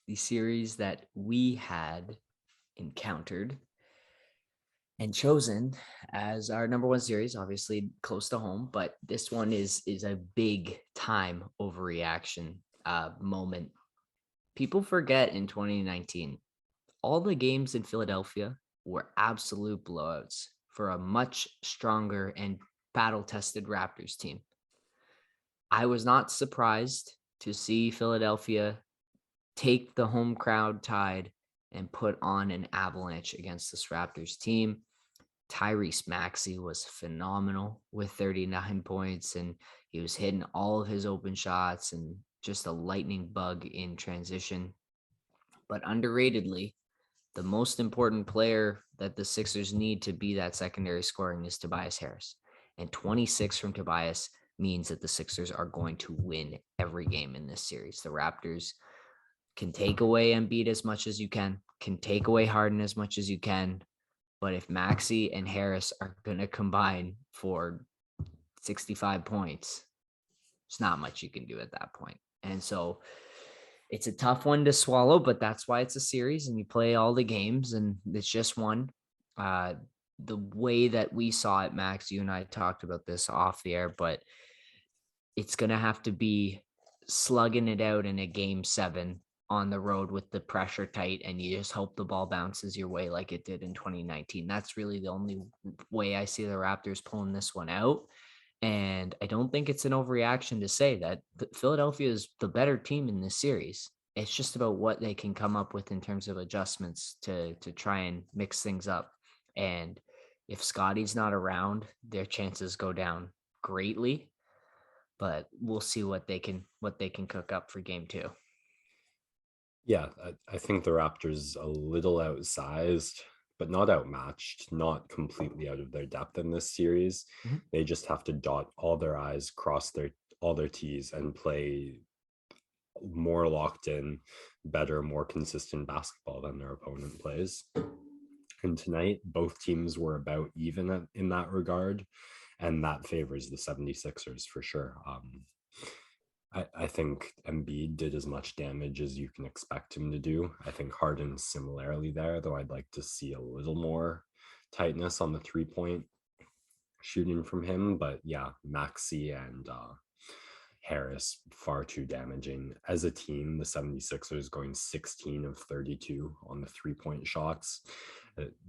the series that we had encountered and chosen as our number one series, obviously close to home, but this one is a big time overreaction moment. People forget in 2019, all the games in Philadelphia were absolute blowouts for a much stronger and battle-tested Raptors team. I was not surprised to see Philadelphia take the home crowd tide and put on an avalanche against this Raptors team. Tyrese Maxey was phenomenal with 39 points, and he was hitting all of his open shots and just a lightning bug in transition. But underratedly, the most important player that the Sixers need to be that secondary scoring is Tobias Harris. And 26 from Tobias means that the Sixers are going to win every game in this series. The Raptors can take away Embiid as much as you can take away Harden as much as you can. But if Maxey and Harris are going to combine for 65 points, there's not much you can do at that point. And so it's a tough one to swallow, but that's why it's a series and you play all the games and it's just one. The way that we saw it, Max, you and I talked about this off the air, but it's going to have to be slugging it out in a game 7 on the road with the pressure tight, and you just hope the ball bounces your way like it did in 2019. That's really the only way I see the Raptors pulling this one out. And I don't think it's an overreaction to say that Philadelphia is the better team in this series. It's just about what they can come up with in terms of adjustments to try and mix things up. And if Scotty's not around, their chances go down greatly. But we'll see what they can cook up for game 2. Yeah, I think the Raptors a little outsized, but not outmatched, not completely out of their depth in this series. Mm-hmm. They just have to dot all their I's, cross all their T's, and play more locked in, better, more consistent basketball than their opponent plays. And tonight, both teams were about even in that regard, and that favors the 76ers for sure. I think Embiid did as much damage as you can expect him to do. I think Harden's similarly there, though I'd like to see a little more tightness on the 3-point shooting from him. But yeah, Maxey and Harris far too damaging. As a team, the 76ers going 16 of 32 on the 3-point shots.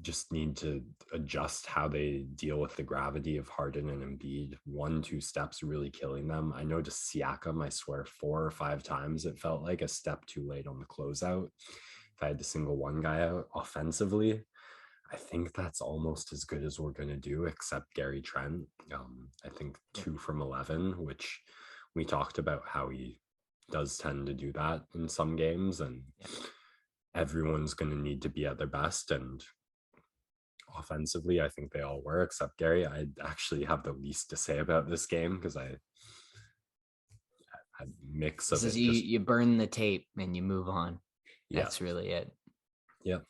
Just need to adjust how they deal with the gravity of Harden and Embiid. 1-2 steps really killing them. I know to Siakam, I swear 4 or 5 times it felt like a step too late on the closeout. If I had to single one guy out offensively, I think that's almost as good as we're going to do, except Gary Trent. I think 2 from 11, which we talked about how he does tend to do that in some games, and everyone's going to need to be at their best. And offensively, I think they all were, except Gary. I actually have the least to say about this game because I had mix of This is it. you burn the tape and you move on. Yeah, That's really it. yeah.